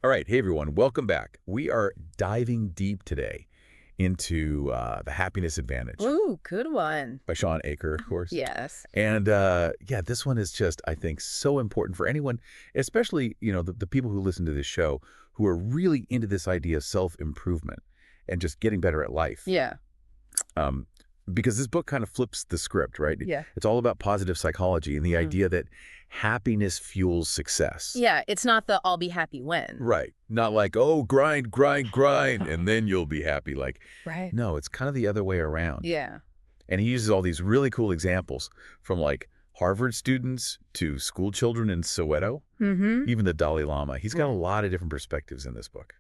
All right. Hey, everyone. Welcome back. We are diving deep today into The Happiness Advantage Ooh, good one. by Shawn Achor, of course. Yes. And yeah, this one is just, I think, so important for anyone, especially, the people who listen to this show who are really into this idea of self-improvement and just getting better at life. Yeah. Um, because this book kind of flips the script, right? Yeah. It's all about positive psychology and the Mm. idea that happiness fuels success. Yeah, it's not the I'll be happy when. Right. Not like, oh, grind, grind, grind, and then you'll be happy. Like, Right. no, it's kind of the other way around. Yeah. And he uses all these really cool examples from like Harvard students to school children in Soweto, Mm-hmm. even the Dalai Lama. He's got a Right. lot of different perspectives in this book.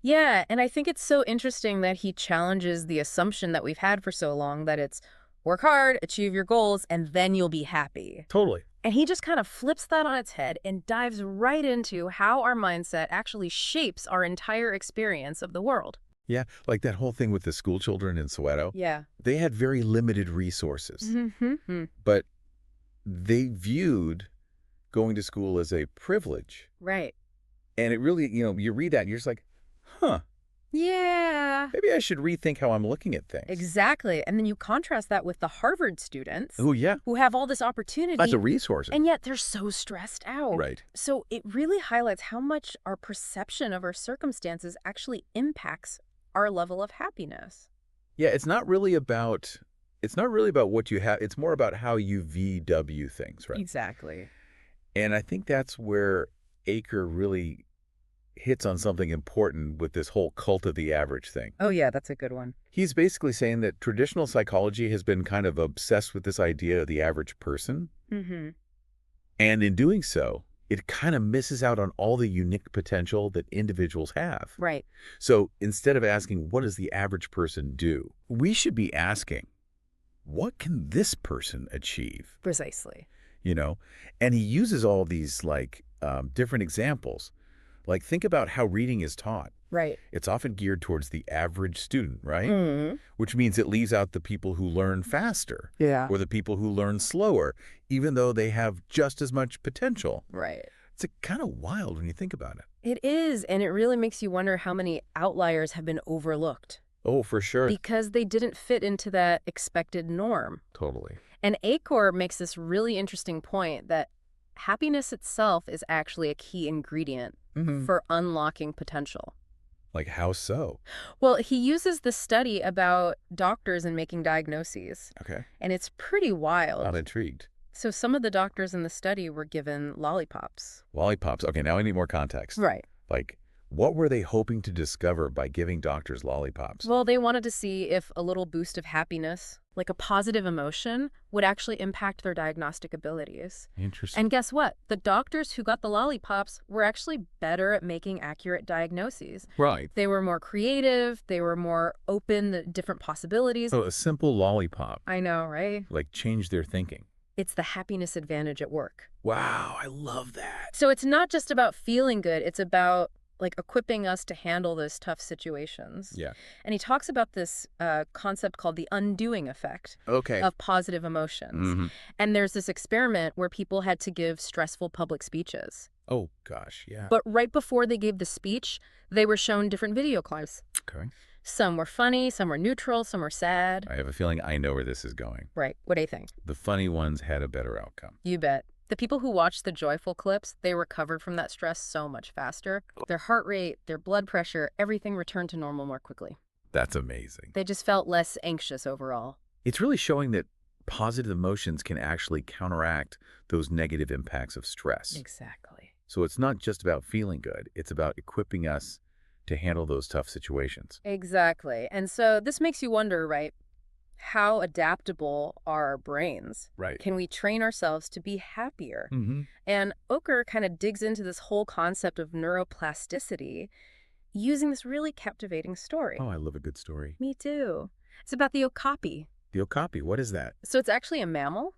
Yeah, and I think it's so interesting that he challenges the assumption that we've had for so long that it's work hard, achieve your goals, and then you'll be happy. Totally. And he just kind of flips that on its head and dives right into how our mindset actually shapes our entire experience of the world. Yeah, like that whole thing with the school children in Soweto. Yeah. They had very limited resources, Mm-hmm. but they viewed going to school as a privilege. Right. And it really, you read that and you're just like, huh, Yeah. maybe I should rethink how I'm looking at things. Exactly. And then you contrast that with the Harvard students Oh, yeah. who have all this opportunity, Lots of resources. and yet they're so stressed out. Right. So it really highlights how much our perception of our circumstances actually impacts our level of happiness. Yeah, it's not really about what you have. It's more about how you VW things, right? Exactly. And I think that's where Acre really hits on something important with this whole cult of the average thing. Oh, yeah, that's a good one. He's basically saying that traditional psychology has been kind of obsessed with this idea of the average person. Mm-hmm. And in doing so, it kind of misses out on all the unique potential that individuals have. Right. So instead of asking, what does the average person do? We should be asking, what can this person achieve? Precisely. And he uses all these different examples. Like, think about how reading is taught. Right. It's often geared towards the average student, right? Mm-hmm. Which means it leaves out the people who learn faster Yeah. or the people who learn slower, even though they have just as much potential. Right. It's kind of wild when you think about it. It is, and it really makes you wonder how many outliers have been overlooked Oh, for sure. because they didn't fit into that expected norm. Totally. And Acor makes this really interesting point that happiness itself is actually a key ingredient for unlocking potential. Like, how so? Well, he uses the study about doctors and making diagnoses, Okay. and it's pretty wild. I'm intrigued. So some of the doctors in the study were given lollipops. Lollipops. Okay, now I need more context. Right. Like, what were they hoping to discover by giving doctors lollipops? Well, they wanted to see if a little boost of happiness, like a positive emotion, would actually impact their diagnostic abilities. Interesting. And guess what? The doctors who got the lollipops were actually better at making accurate diagnoses. Right. They were more creative. They were more open to different possibilities. So a simple lollipop, I know, right? like, changed their thinking. It's the happiness advantage at work. Wow, I love that. So it's not just about feeling good. It's about equipping us to handle those tough situations. Yeah. And he talks about this concept called the undoing effect Okay. of positive emotions. And there's this experiment where people had to give stressful public speeches. Oh, gosh, yeah. But right before they gave the speech, they were shown different video clips. Okay. Some were funny, some were neutral, some were sad. I have a feeling I know where this is going. Right. What do you think? The funny ones had a better outcome. You bet. The people who watched the joyful clips, they recovered from that stress so much faster. Their heart rate, their blood pressure, everything returned to normal more quickly. That's amazing. They just felt less anxious overall. It's really showing that positive emotions can actually counteract those negative impacts of stress. Exactly. So it's not just about feeling good. It's about equipping us to handle those tough situations. Exactly. And so this makes you wonder, right? How adaptable are our brains? Right. Can we train ourselves to be happier? Mm-hmm. And Ochre kind of digs into this whole concept of neuroplasticity using this really captivating story. Oh, I love a good story. Me too. It's about the okapi. The okapi, what is that? So it's actually a mammal.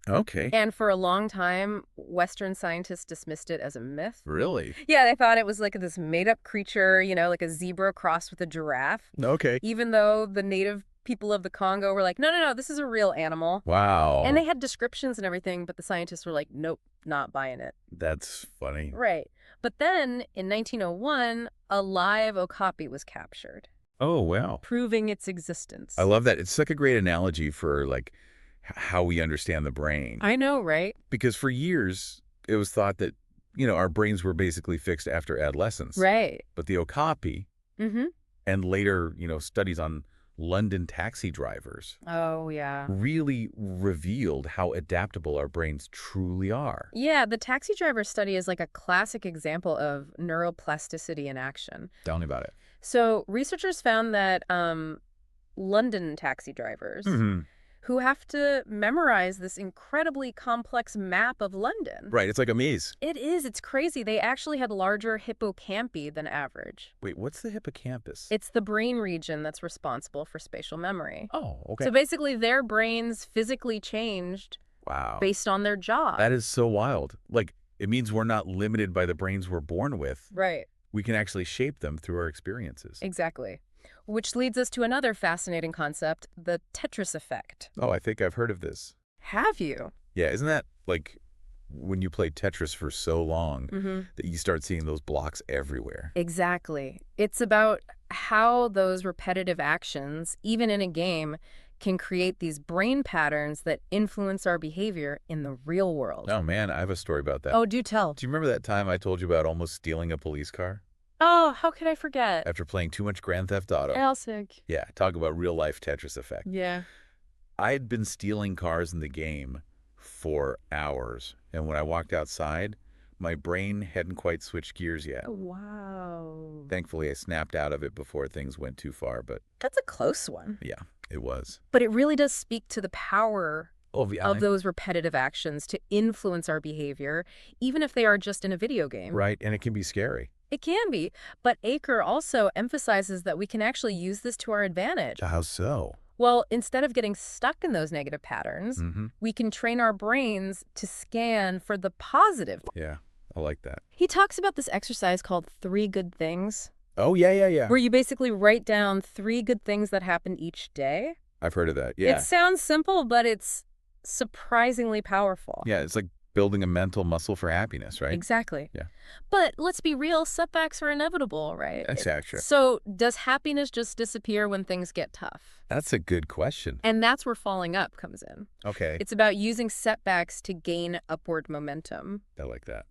Okay. And for a long time, Western scientists dismissed it as a myth. Really? Yeah, they thought it was like this made-up creature, like a zebra crossed with a giraffe. Okay. Even though the native people of the Congo were like, no, this is a real animal. Wow. And they had descriptions and everything, but the scientists were like, nope, not buying it. That's funny. Right. But then, in 1901, a live okapi was captured, Oh, wow. proving its I existence. love that. It's like a great analogy for like how we understand the brain. I know, right? Because for years, it was thought that, our brains were basically fixed after adolescence. Right. But the okapi Mm-hmm. and later, studies on London taxi drivers Oh, yeah. really revealed how adaptable our brains truly are. Yeah, the taxi driver study is like a classic example of neuroplasticity in action. Tell me about it. So researchers found that London taxi drivers Hmm. who have to memorize this incredibly complex map of London. Right. It's like a maze. It is. It's crazy. They actually had larger hippocampi than average. Wait, what's the hippocampus? It's the brain region that's responsible for spatial memory. Oh, okay. So basically, their brains physically changed Wow. based on their job. That is so wild. Like, it means we're not limited by the brains we're born with. Right. We can actually shape them through our experiences. Exactly. Which leads us to another fascinating concept, the Tetris effect. Oh, I think I've heard of this. Have you? Yeah, isn't that like when you play Tetris for so long Mm-hmm. that you start seeing those blocks everywhere? Exactly. It's about how those repetitive actions, even in a game, can create these brain patterns that influence our behavior in the real world. Oh, man, I have a story about that. Oh, do tell. Do you remember that time I told you about almost stealing a police car Oh, how could I forget? after playing too much Grand Theft Auto? Elsig. Yeah, talk about real-life Tetris effect. Yeah. I had been stealing cars in the game for hours, and when I walked outside, my brain hadn't quite switched gears yet. Wow. Thankfully, I snapped out of it before things went too far, but That's a close one. yeah, it was. But it really does speak to the power Oh, yeah. of those repetitive actions to influence our behavior, even if they are just in a video game. Right, and it can be scary. It can be. But Achor also emphasizes that we can actually use this to our advantage. How so? Well, instead of getting stuck in those negative patterns, Mm-hmm. we can train our brains to scan for the positive. Yeah, I like that. He talks about this exercise called 3 Good Things, Oh, yeah. where you basically write down 3 good things that happened each day. I've heard of that. Yeah. It sounds simple, but it's surprisingly powerful. Yeah, it's like building a mental muscle for happiness, right? Exactly. Yeah. But let's be real, setbacks are inevitable, right? That's accurate. So does happiness just disappear when things get tough? That's a good question. And that's where falling up comes in. Okay, It's about using setbacks to gain upward momentum. I like that.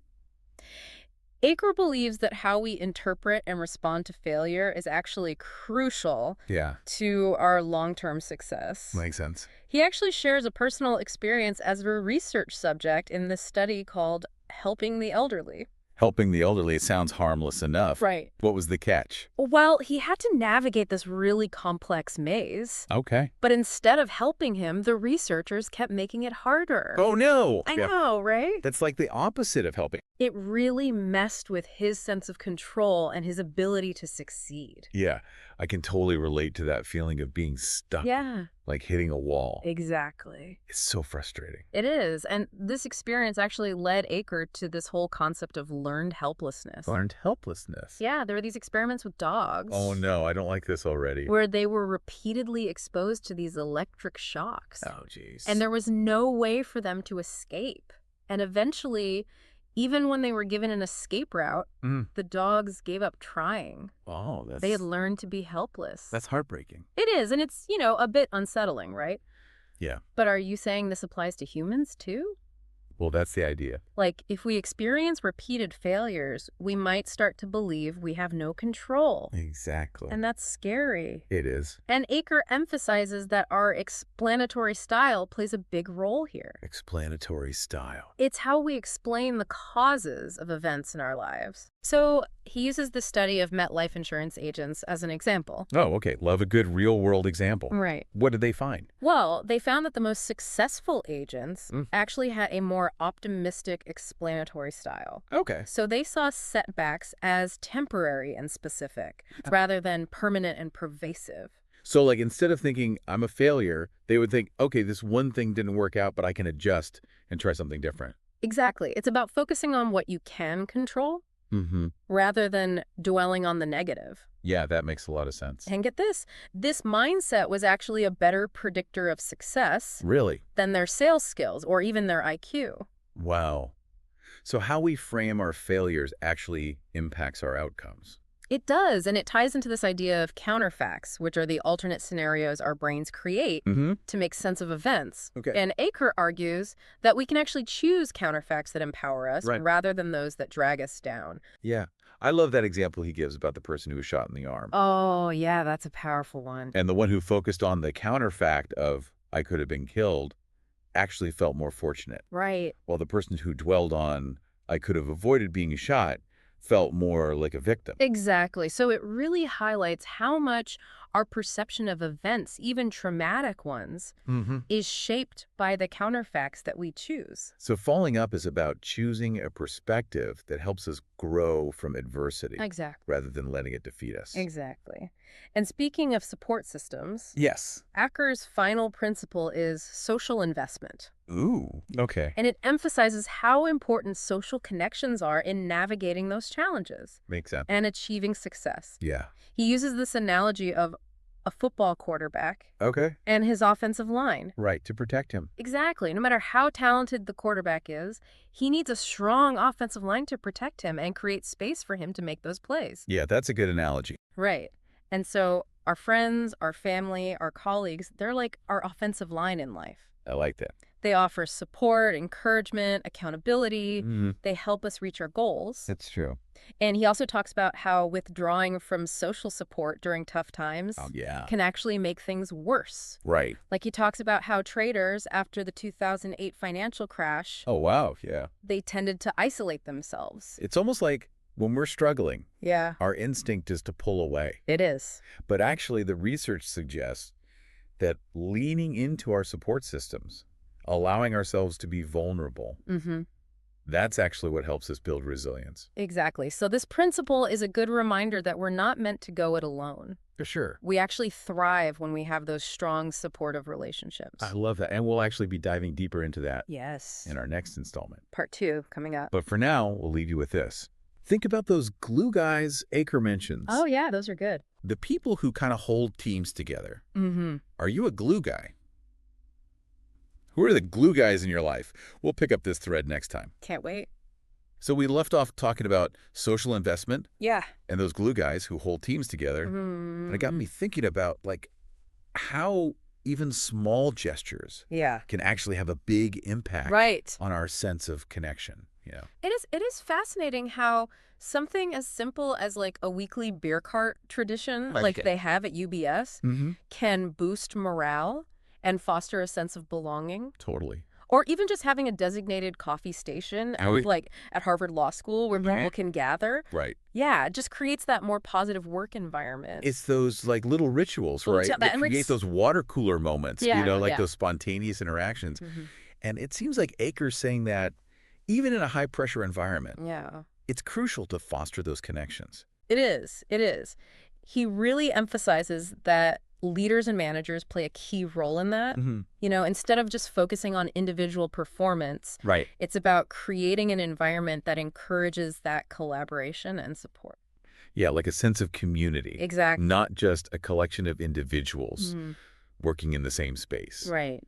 Achor believes that how we interpret and respond to failure is actually crucial Yeah, to our long-term success. makes sense. He actually shares a personal experience as a research subject in this study called Helping the Elderly. Helping the elderly, it sounds harmless enough. Right. What was the catch? Well, he had to navigate this really complex maze. Okay. But instead of helping him, the researchers kept making it harder. Oh, no. I Yeah, know, right? that's like the opposite of helping. It really messed with his sense of control and his ability to succeed. Yeah, I can totally relate to that feeling of being stuck, Yeah, like hitting a wall. exactly. It's so frustrating. It is. And this experience actually led Achor to this whole concept of learned helplessness. Learned helplessness. Yeah, there were these experiments with dogs. Oh, no, I don't like this already. Where they were repeatedly exposed to these electric shocks. Oh, jeez. And there was no way for them to escape. And eventually, even when they were given an escape route, Mm. the dogs gave up trying. Oh, They had learned to be helpless. that's heartbreaking. It is, and it's, a bit unsettling, right? Yeah. But are you saying this applies to humans too? Well, that's the idea. Like, if we experience repeated failures, we might start to believe we have no control. Exactly. And that's scary. It is. And Achor emphasizes that our explanatory style plays a big role here. Explanatory style. It's how we explain the causes of events in our lives. So he uses the study of MetLife insurance agents as an example. Oh, okay. Love a good real-world example. Right. What did they find? Well, they found that the most successful agents Mm. actually had a more optimistic explanatory style. Okay. So they saw setbacks as temporary and specific, rather than permanent and pervasive. So, like, instead of thinking, I'm a failure, they would think, okay, this one thing didn't work out, but I can adjust and try something different. Exactly. It's about focusing on what you can control Mm-hmm. rather than dwelling on the negative. Yeah, that makes a lot of sense. And get this mindset was actually a better predictor of success Really? than their sales skills or even their IQ. Wow. So how we frame our failures actually impacts our outcomes. It does, and it ties into this idea of counterfacts, which are the alternate scenarios our brains create Mm-hmm. to make sense of events. Okay. And Achor argues that we can actually choose counterfacts that empower us Right. rather than those that drag us down. Yeah. I love that example he gives about the person who was shot in the arm. Oh, yeah, that's a powerful one. And the one who focused on the counterfact of, I could have been killed, actually felt more fortunate. Right. While the person who dwelled on, I could have avoided being shot, felt more like a victim. Exactly. So it really highlights how much our perception of events, even traumatic ones, Mm-hmm. is shaped by the counterfacts that we choose. So following up is about choosing a perspective that helps us grow from adversity Exactly. rather than letting it defeat us. Exactly. And speaking of support systems, Yes. Achor's final principle is social investment. Ooh, okay. And it emphasizes how important social connections are in navigating those challenges Makes sense. and achieving success. Yeah. He uses this analogy of a football quarterback Okay. and his offensive line. Right, to protect him. Exactly. No matter how talented the quarterback is, he needs a strong offensive line to protect him and create space for him to make those plays. Yeah, that's a good analogy. Right. And so our friends, our family, our colleagues, they're like our offensive line in life. I like that. They offer support, encouragement, accountability. Mm-hmm. They help us reach our goals. That's true. And he also talks about how withdrawing from social support during tough times Oh, yeah. can actually make things worse. Right. Like he talks about how traders, after the 2008 financial crash, Oh, wow. Yeah. they tended to isolate themselves. It's almost like when we're struggling, Yeah, our instinct is to pull away. it is. But actually, the research suggests that leaning into our support systems, allowing ourselves to be vulnerable, Mm-hmm. that's actually what helps us build resilience. Exactly. So this principle is a good reminder that we're not meant to go it alone. For sure. We actually thrive when we have those strong, supportive relationships. I love that. And we'll actually be diving deeper into that Yes. in our next installment. Part 2 coming up. But for now, we'll leave you with this. Think about those glue guys Achor mentions. Oh, yeah, those are good. The people who kind of hold teams together. Mm-hmm. Are you a glue guy? Who are the glue guys in your life? We'll pick up this thread next time. Can't wait. So we left off talking about social investment Yeah. and those glue guys who hold teams together. Mm-hmm. And it got me thinking about like how even small gestures Yeah. can actually have a big impact Right. on our sense of connection. Yeah. It is fascinating how something as simple as like a weekly beer cart tradition like they have at UBS Mm-hmm. can boost morale and foster a sense of belonging. Totally. Or even just having a designated coffee station like at Harvard Law School where people can gather. Right. Yeah, it just creates that more positive work environment. It's those like little rituals, Well, right? yeah, That and create it's- those water cooler moments, Yeah, like yeah. those spontaneous interactions. Mhm. And it seems like Achor's saying that even in a high pressure environment, Yeah. it's crucial to foster those connections. It is. It is. He really emphasizes that leaders and managers play a key role in that. Mm-hmm. You know, instead of just focusing on individual performance, Right. it's about creating an environment that encourages that collaboration and support. Yeah, like a sense of community. Exactly. Not just a collection of individuals Mhm. working in the same space. Right.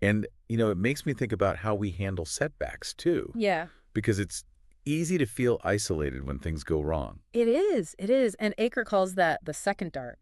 And, it makes me think about how we handle setbacks, too. Yeah. Because it's easy to feel isolated when things go wrong. It is. It is. And Achor calls that the second dart.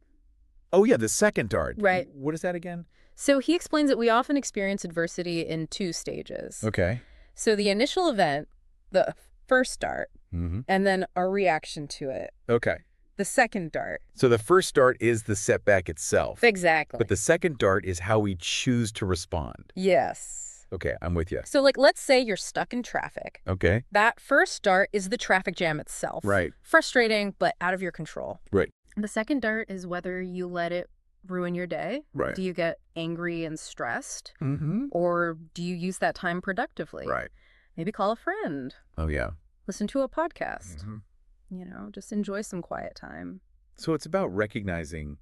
Oh, yeah, the second dart. Right. What is that again? So he explains that we often experience adversity in 2 stages. Okay. So the initial event, the first dart, Mm-hmm. and then our reaction to it, Okay. the second dart. So the first dart is the setback itself. Exactly. But the second dart is how we choose to respond. Yes. Okay, I'm with you. So like, let's say you're stuck in traffic. Okay. That first dart is the traffic jam itself. Right. Frustrating, but out of your control. Right. The second dart is whether you let it ruin your day. Right. Do you get angry and stressed? Mm-hmm. Or do you use that time productively? Right. Maybe call a friend. Oh, yeah. Listen to a podcast. Mm-hmm. Just enjoy some quiet time. So it's about recognizing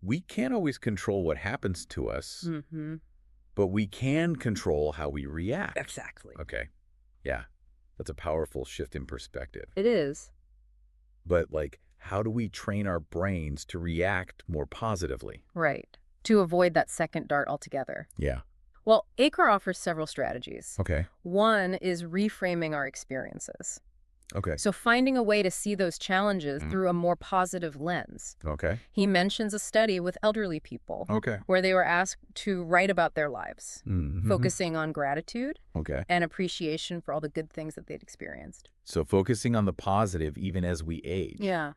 we can't always control what happens to us, Mm-hmm. but we can control how we react. Exactly. Okay. Yeah. That's a powerful shift in perspective. It is. But how do we train our brains to react more positively? Right. To avoid that second dart altogether. Yeah. Well, Achor offers several strategies. Okay. One is reframing our experiences. Okay. So finding a way to see those challenges Mm. through a more positive lens. Okay. He mentions a study with elderly people Okay. where they were asked to write about their lives, Mm-hmm. focusing on gratitude Okay. and appreciation for all the good things that they'd experienced. So focusing on the positive even as we age. Yeah.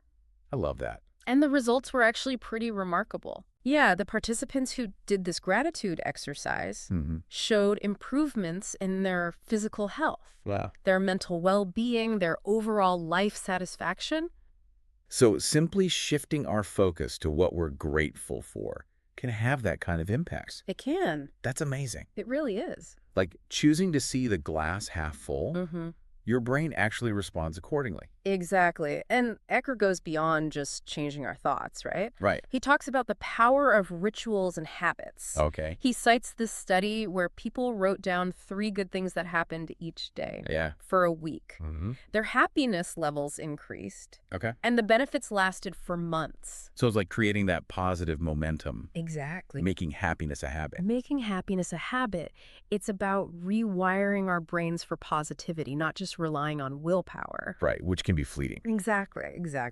I love that. And the results were actually pretty remarkable. Yeah, the participants who did this gratitude exercise Mm-hmm. showed improvements in their physical health, Wow. their mental well-being, their overall life satisfaction. So simply shifting our focus to what we're grateful for can have that kind of impact. It can. That's amazing. It really is. Like choosing to see the glass half full, Mm-hmm. your brain actually responds accordingly. Exactly. And Achor goes beyond just changing our thoughts, right? Right. He talks about the power of rituals and habits. Okay. He cites this study where people wrote down 3 good things that happened each day Yeah. for a week. Mm-hmm. Their happiness levels increased, Okay. and the benefits lasted for months. So it's like creating that positive momentum, Exactly. making happiness a habit. Making happiness a habit. It's about rewiring our brains for positivity, not just relying on willpower. Right, which can be fleeting. Exactly.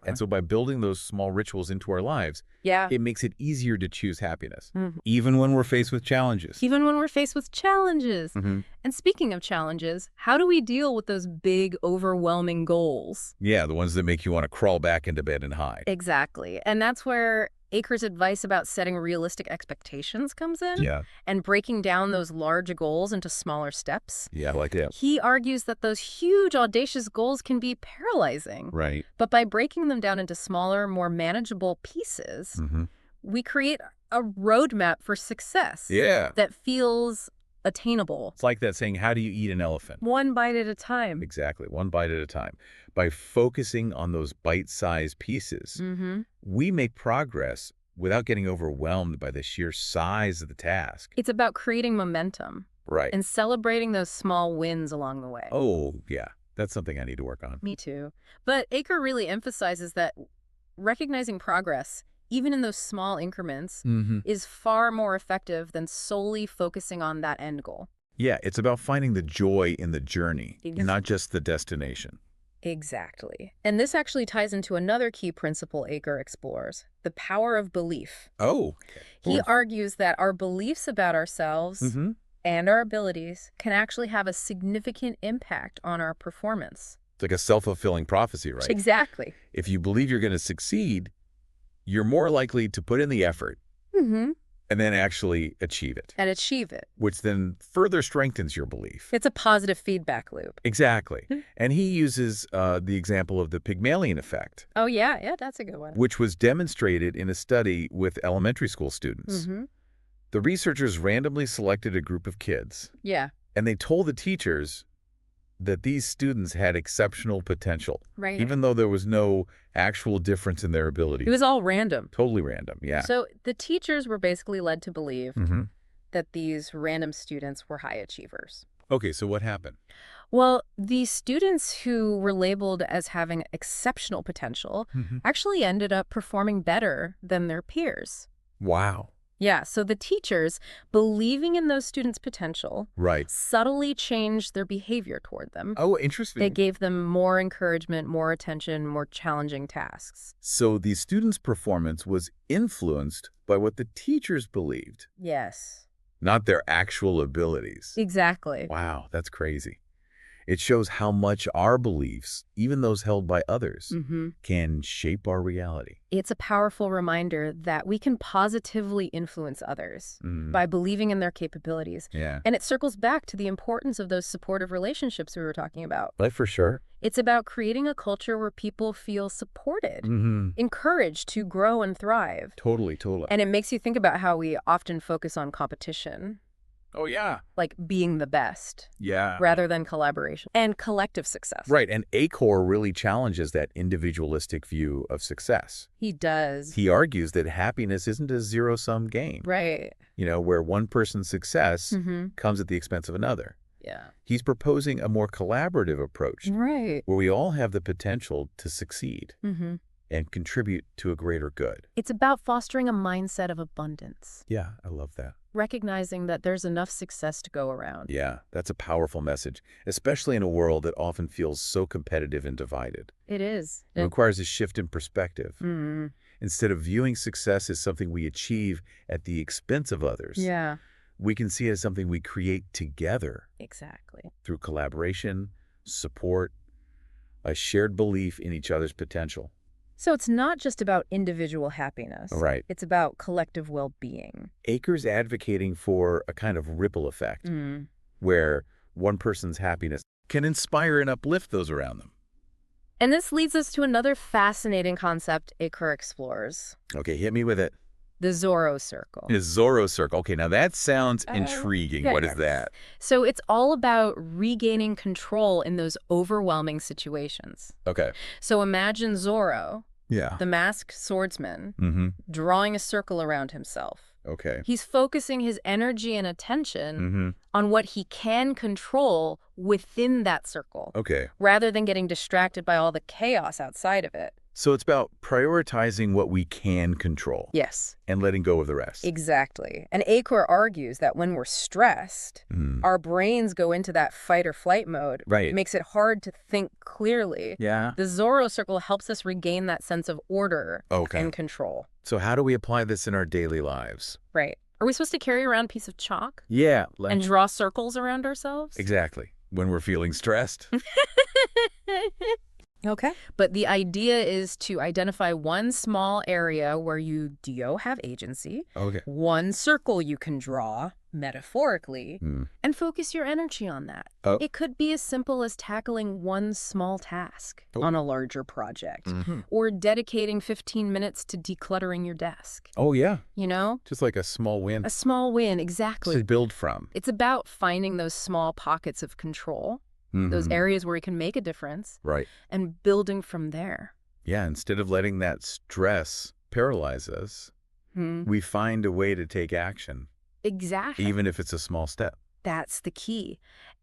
And so by building those small rituals into our lives, Yeah. it makes it easier to choose happiness, Mhm. even when we're faced with challenges. Even when we're faced with challenges. Mm-hmm. And speaking of challenges, how do we deal with those big, overwhelming goals? Yeah, the ones that make you want to crawl back into bed and hide. Exactly. And that's where Achor's advice about setting realistic expectations comes in Yeah, and breaking down those large goals into smaller steps. yeah, like that. He argues that those huge, audacious goals can be paralyzing. Right. But by breaking them down into smaller, more manageable pieces, Mm-hmm. we create a roadmap for success Yeah. that feels attainable. It's like that saying, how do you eat an elephant? One bite at a time. Exactly, one bite at a time. By focusing on those bite-sized pieces, Mm-hmm. we make progress without getting overwhelmed by the sheer size of the task. It's about creating momentum Right. and celebrating those small wins along the way. Oh, yeah. That's something I need to work on. Me too. But Achor really emphasizes that recognizing progress, even in those small increments, Mm-hmm. is far more effective than solely focusing on that end goal. Yeah, it's about finding the joy in the journey, Ex- not just the destination. Exactly. And this actually ties into another key principle Achor explores, the power of belief. Oh. He argues that our beliefs about ourselves Mm-hmm. and our abilities can actually have a significant impact on our performance. It's like a self-fulfilling prophecy, right? Exactly. If you believe you're going to succeed, you're more likely to put in the effort Mm-hmm. and then actually achieve it, And achieve it. which then further strengthens your belief. It's a positive feedback loop. Exactly. Hmm. And he uses the example of the Pygmalion effect, Oh, yeah. Yeah, that's a good one. which was demonstrated in a study with elementary school students. Mm-hmm. The researchers randomly selected a group of kids, Yeah. and they told the teachers that these students had exceptional potential, Right. even though there was no actual difference in their ability. It was all random. Totally random, yeah. So the teachers were basically led to believe Mm-hmm. that these random students were high achievers. Okay, so what happened? Well, the students who were labeled as having exceptional potential Mm-hmm. actually ended up performing better than their peers. Wow. Yeah, so the teachers, believing in those students' potential, Right. subtly changed their behavior toward them. Oh, interesting. They gave them more encouragement, more attention, more challenging tasks. So the students' performance was influenced by what the teachers believed, Yes. not their actual abilities. Exactly. Wow, that's crazy. It shows how much our beliefs, even those held by others, Mm-hmm. can shape our reality. It's a powerful reminder that we can positively influence others Mm, by believing in their capabilities. yeah, And it circles back to the importance of those supportive relationships we were talking about. like for sure. It's about creating a culture where people feel supported, Mm-hmm. encouraged to grow and thrive. Totally, totally. And it makes you think about how we often focus on competition, Oh, yeah. like being the best, Yeah. rather than collaboration and collective success. Right, and Achor really challenges that individualistic view of success. He does. He argues that happiness isn't a zero-sum game, Right. where one person's success Mm-hmm. comes at the expense of another. Yeah. He's proposing a more collaborative approach Right. where we all have the potential to succeed Mm-hmm. and contribute to a greater good. It's about fostering a mindset of abundance. Yeah, I love that. recognizing that there's enough success to go around. Yeah, that's a powerful message, especially in a world that often feels so competitive and divided. It is. It requires a shift in perspective. Mm, Instead of viewing success as something we achieve at the expense of others, yeah, we can see it as something we create together exactly. through collaboration, support, a shared belief in each other's potential. So it's not just about individual happiness. Right. It's about collective well-being. Achor's advocating for a kind of ripple effect Mm. where one person's happiness can inspire and uplift those around them. And this leads us to another fascinating concept Achor explores, Okay, hit me with it. the Zorro Circle. Is Zorro Circle. Okay, now that sounds intriguing. What is yes. that? So it's all about regaining control in those overwhelming situations. Okay. So imagine Zorro, Yeah. the masked swordsman, Mm-hmm. drawing a circle around himself. Okay. He's focusing his energy and attention Mm-hmm. on what he can control within that circle, Okay. rather than getting distracted by all the chaos outside of it. So it's about prioritizing what we can control Yes, and letting go of the rest. exactly. And Achor argues that when we're stressed, Mm. our brains go into that fight or flight mode. Right. It makes it hard to think clearly. Yeah. The Zorro Circle helps us regain that sense of order Okay. and control. So how do we apply this in our daily lives? Right. Are we supposed to carry around a piece of chalk Yeah. and draw circles around ourselves? Exactly. When we're feeling stressed. Okay. But the idea is to identify one small area where you do have agency, Okay. one circle you can draw, metaphorically, Mm. and focus your energy on that. Oh. It could be as simple as tackling one small task Oh. on a larger project, Mm-hmm. or dedicating 15 minutes to decluttering your desk. Oh, yeah. You know? Just like a small win A small win, exactly. to build from. It's about finding those small pockets of control, those Mhm. areas where we can make a difference, Right. and building from there. Yeah, instead of letting that stress paralyze us, we find a way to take action, Exactly. even if it's a small step. That's the key.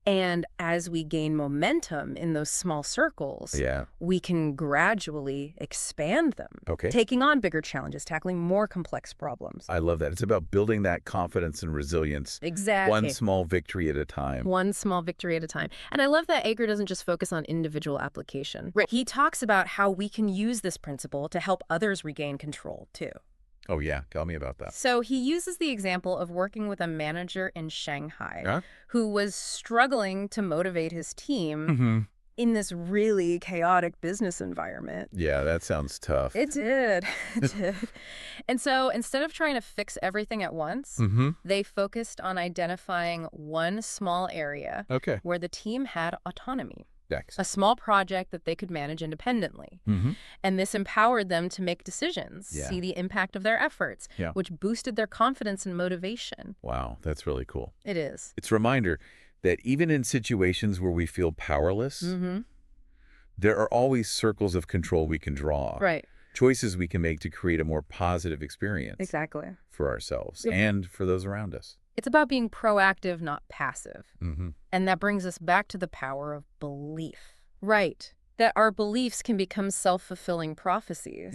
And as we gain momentum in those small circles, Yeah. we can gradually expand them, Okay. taking on bigger challenges, tackling more complex problems. I love that. It's about building that confidence and resilience, Exactly. one small victory at a time. One small victory at a time. And I love that Achor doesn't just focus on individual application. Right. He talks about how we can use this principle to help others regain control, too. Oh, yeah. Tell me about that. So he uses the example of working with a manager in Shanghai Yeah? who was struggling to motivate his team Mm-hmm. in this really chaotic business environment. Yeah, that sounds tough. It did. It did. And so instead of trying to fix everything at once, Mm-hmm. they focused on identifying one small area Okay. where the team had autonomy, a Next. small project that they could manage independently. Mm-hmm. And this empowered them to make decisions, Yeah. see the impact of their efforts, Yeah. which boosted their confidence and motivation. Wow, that's really cool. It is. It's a reminder that even in situations where we feel powerless, Mm-hmm. there are always circles of control we can draw. Right. Choices we can make to create a more positive experience Exactly. for ourselves Yep. and for those around us. It's about being proactive, not passive. Mm-hmm. And that brings us back to the power of belief. Right. That our beliefs can become self-fulfilling prophecies.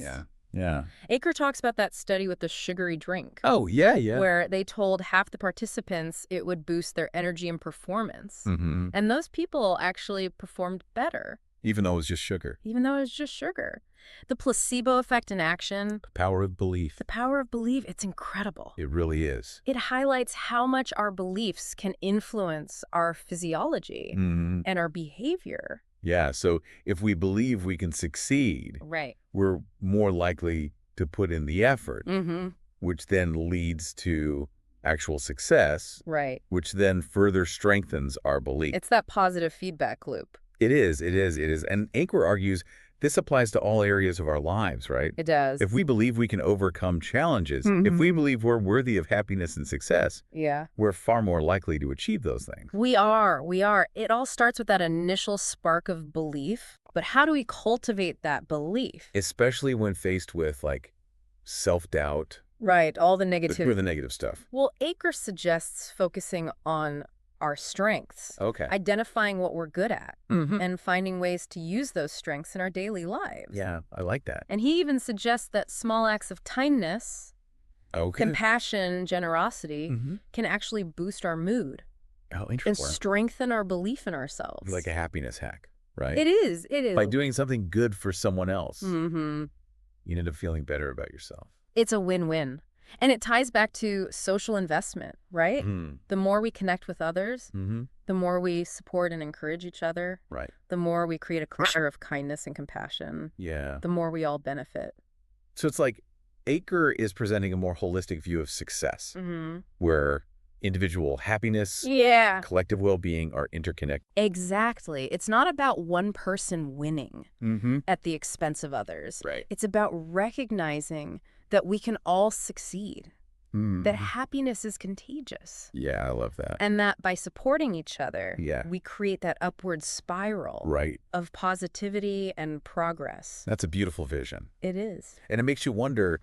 Yeah. Achor talks about that study with the sugary drink, Oh, yeah. where they told half the participants it would boost their energy and performance. Mm-hmm. And those people actually performed better, Even though it was just sugar. even though it was just sugar. The placebo effect in action, The power of belief. the power of belief, it's incredible. It really is. It highlights how much our beliefs can influence our physiology Mm-hmm. and our behavior. Yeah, so if we believe we can succeed, Right. we're more likely to put in the effort, Mm-hmm. which then leads to actual success, Right. which then further strengthens our belief. It's that positive feedback loop. It is. And Achor argues this applies to all areas of our lives, right? It does. If we believe we can overcome challenges, if Mhm. we believe we're worthy of happiness and success, Yeah. we're far more likely to achieve those things. We are. It all starts with that initial spark of belief. But how do we cultivate that belief? Especially when faced with, like, self-doubt Right. All the or negative. the negative stuff. Well, Achor suggests focusing on our strengths, Okay. identifying what we're good at, Mhm. and finding ways to use those strengths in our daily lives. Yeah, I like that. And he even suggests that small acts of kindness Okay. Compassion, generosity Mm-hmm. can actually boost our mood Oh, and interesting. strengthen our belief in ourselves. Like a happiness hack, right? It is. It is. By doing something good for someone else, Mm-hmm. you end up feeling better about yourself. It's a win-win. And it ties back to social investment, right? Mm. The more we connect with others, Mm-hmm. the more we support and encourage each other, Right. the more we create a culture of kindness and compassion, Yeah. the more we all benefit. So it's like Achor is presenting a more holistic view of success, Mm-hmm. where individual happiness, Yeah. collective well-being are interconnected. Exactly. It's not about one person winning Mm-hmm. at the expense of others. Right. It's about recognizing that we can all succeed, that happiness is contagious, Yeah, I love that. and that by supporting each other, Yeah. we create that upward spiral Right. of positivity and progress. That's a beautiful vision. It is. And it makes you wonder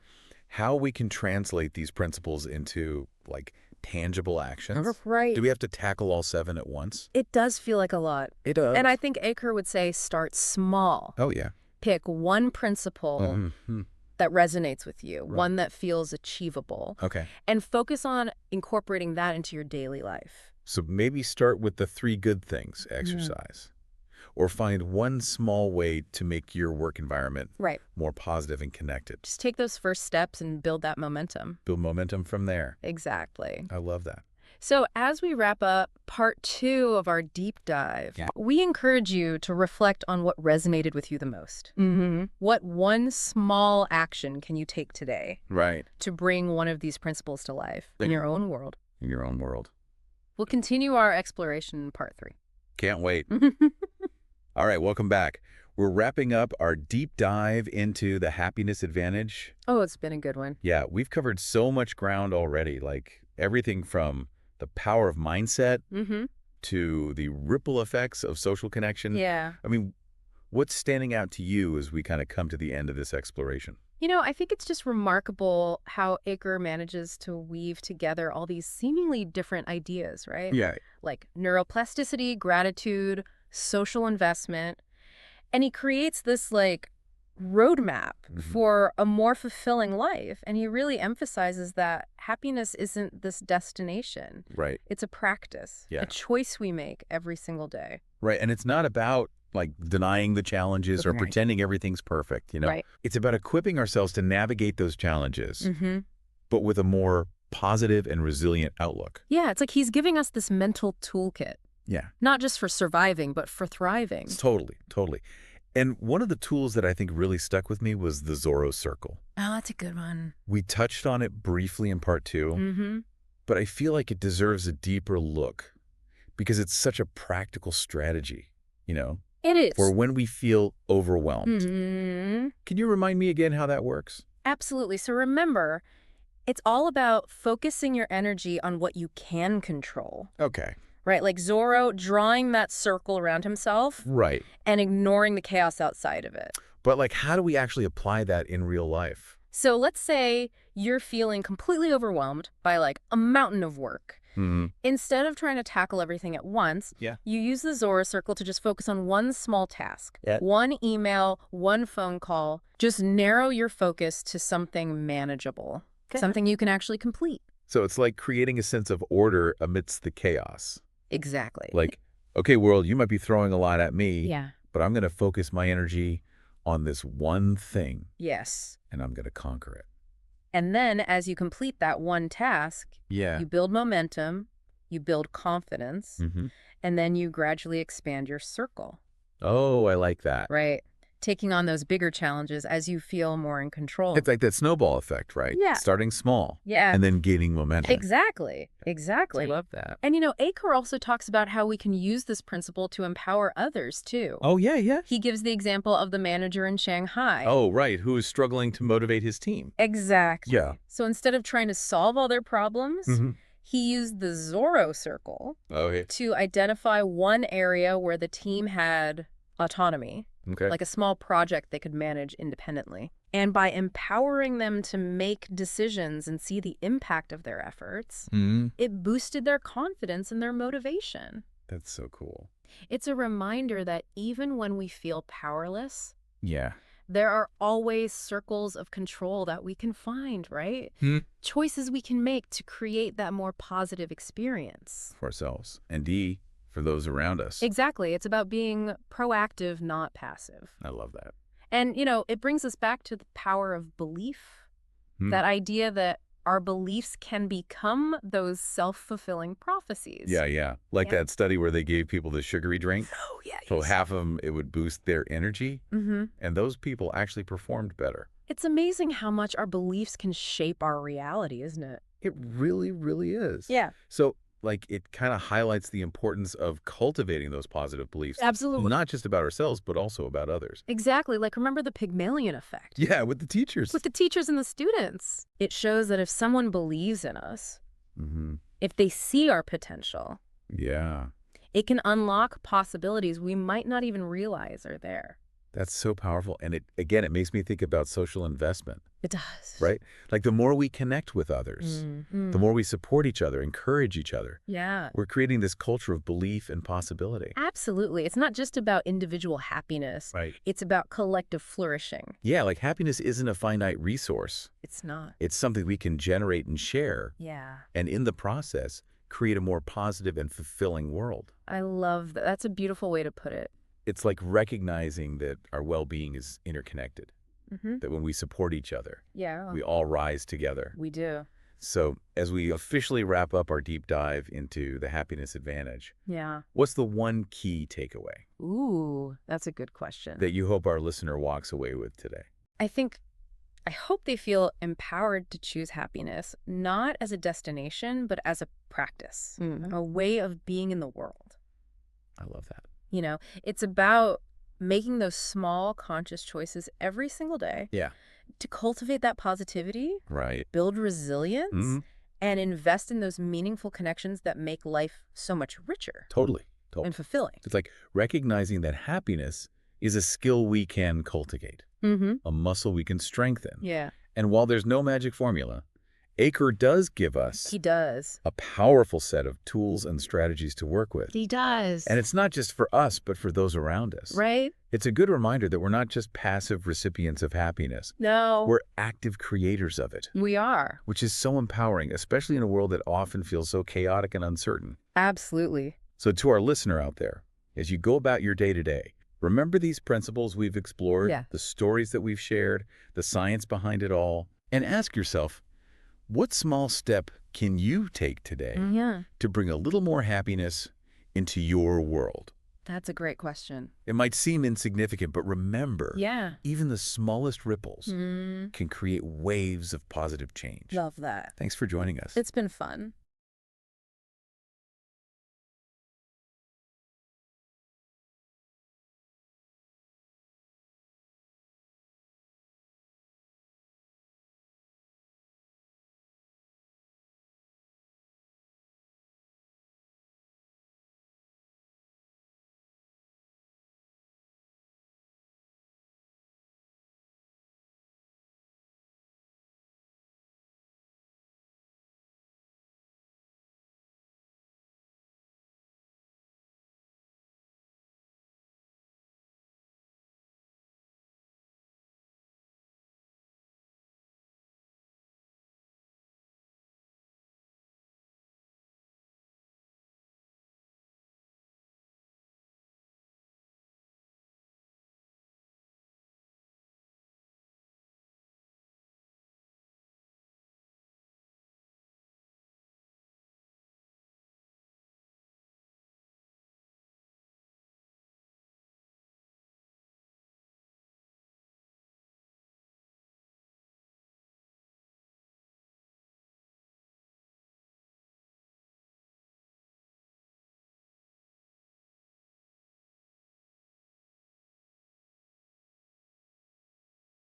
how we can translate these principles into, like, tangible actions. Right. Do we have to tackle all 7 at once? It does feel like a lot. It does. And I think Achor would say start small. Oh, yeah. Pick one principle Mm-hmm. that resonates with you, Right. one that feels achievable, Okay. and focus on incorporating that into your daily life. So maybe start with the 3 good things exercise. Or find one small way to make your work environment Right. more positive and connected. Just take those first steps and build that momentum. Build momentum from there. Exactly. I love that. So as we wrap up part 2 of our deep dive, we encourage you to reflect on what resonated with you the most. Mm-hmm. What one small action can you take today Right. to bring one of these principles to life in your own world? In your own world. We'll continue our exploration in part 3. Can't wait. All right, welcome back. We're wrapping up our deep dive into the happiness advantage. Oh, it's been a good one. Yeah, we've covered so much ground already, like everything from the power of mindset Mm-hmm. to the ripple effects of social connection. Yeah. I mean, what's standing out to you as we kind of come to the end of this exploration? You know, I think it's just remarkable how Achor manages to weave together all these seemingly different ideas, right? Yeah. Like neuroplasticity, gratitude, social investment. And he creates this like roadmap for a more fulfilling life. And he really emphasizes that happiness isn't this destination. Right. It's a practice, Yeah. a choice we make every single day. Right. And it's not about like denying the challenges or Right. pretending everything's perfect, you know? Right. It's about equipping ourselves to navigate those challenges, Mm-hmm. but with a more positive and resilient outlook. Yeah, it's like he's giving us this mental toolkit, Yeah. not just for surviving, but for thriving. Totally. Totally. And one of the tools that I think really stuck with me was the Zorro Circle. Oh, that's a good one. We touched on it briefly in part 2, Mm-hmm. but I feel like it deserves a deeper look because it's such a practical strategy, you know, It is. for when we feel overwhelmed. Mm-hmm. Can you remind me again how that works? Absolutely. So remember, it's all about focusing your energy on what you can control, Okay. right? Like Zorro drawing that circle around himself Right. and ignoring the chaos outside of it. But like, how do we actually apply that in real life? So let's say you're feeling completely overwhelmed by like a mountain of work. Mm-hmm. Instead of trying to tackle everything at once, Yeah. you use the Zorro Circle to just focus on one small task. Yeah. One email, one phone call. Just narrow your focus to something manageable, something you can actually complete. So it's like creating a sense of order amidst the chaos. Exactly. Like, okay, world, you might be throwing a lot at me, Yeah. but I'm going to focus my energy on this one thing, Yes. and I'm going to conquer it. And then as you complete that one task, Yeah. you build momentum, you build confidence, Mm-hmm. and then you gradually expand your circle, Oh, I like that. right? Taking on those bigger challenges as you feel more in control. It's like that snowball effect, right? Yeah. Starting small Yeah. and then gaining momentum. Exactly. Exactly. I love that. And, you know, Achor also talks about how we can use this principle to empower others, too. Oh, yeah, yeah. He gives the example of the manager in Shanghai. Oh, right. Who is struggling to motivate his team. Exactly. Yeah. So instead of trying to solve all their problems, he used the Zorro Circle Oh, yeah. to identify one area where the team had autonomy, Okay. like a small project they could manage independently. And by empowering them to make decisions and see the impact of their efforts, Mm-hmm. it boosted their confidence and their motivation. That's so cool. It's a reminder that even when we feel powerless, Yeah. there are always circles of control that we can find, right? Choices we can make to create that more positive experience. For ourselves. And D, for those around us. Exactly. It's about being proactive, not passive. I love that. And, it brings us back to the power of belief. That idea that our beliefs can become those self-fulfilling prophecies. Yeah. Like that study where they gave people the sugary drink. Oh, yeah. So half of them, it would boost their energy. And those people actually performed better. It's amazing how much our beliefs can shape our reality, isn't it? It really, really is. Yeah. So, it kind of highlights the importance of cultivating those positive beliefs. Absolutely. Not just about ourselves, but also about others. Exactly. Remember the Pygmalion effect? Yeah, with the teachers. With the teachers and the students. It shows that if someone believes in us, if they see our potential, yeah, it can unlock possibilities we might not even realize are there. That's so powerful. And it makes me think about social investment. It does. Right? The more we connect with others, the more we support each other, encourage each other. Yeah. We're creating this culture of belief and possibility. Absolutely. It's not just about individual happiness. Right. It's about collective flourishing. Yeah, happiness isn't a finite resource. It's not. It's something we can generate and share. Yeah. And in the process, create a more positive and fulfilling world. I love that. That's a beautiful way to put it. It's like recognizing that our well-being is interconnected, that when we support each other, we all rise together. We do. So as we officially wrap up our deep dive into the happiness advantage, what's the one key takeaway? Ooh, that's a good question. That you hope our listener walks away with today? I hope they feel empowered to choose happiness, not as a destination, but as a practice, a way of being in the world. I love that. It's about making those small conscious choices every single day. Yeah. To cultivate that positivity. Right. Build resilience. And invest in those meaningful connections that make life so much richer. Totally. And fulfilling. It's like recognizing that happiness is a skill we can cultivate. A muscle we can strengthen. Yeah. And while there's no magic formula, Achor does give us a powerful set of tools and strategies to work with. He does. And it's not just for us, but for those around us. Right? It's a good reminder that we're not just passive recipients of happiness. No. We're active creators of it. We are. Which is so empowering, especially in a world that often feels so chaotic and uncertain. Absolutely. So to our listener out there, as you go about your day-to-day, remember these principles we've explored, the stories that we've shared, the science behind it all, and ask yourself, what small step can you take today to bring a little more happiness into your world? That's a great question. It might seem insignificant, but remember, even the smallest ripples can create waves of positive change. Love that. Thanks for joining us. It's been fun.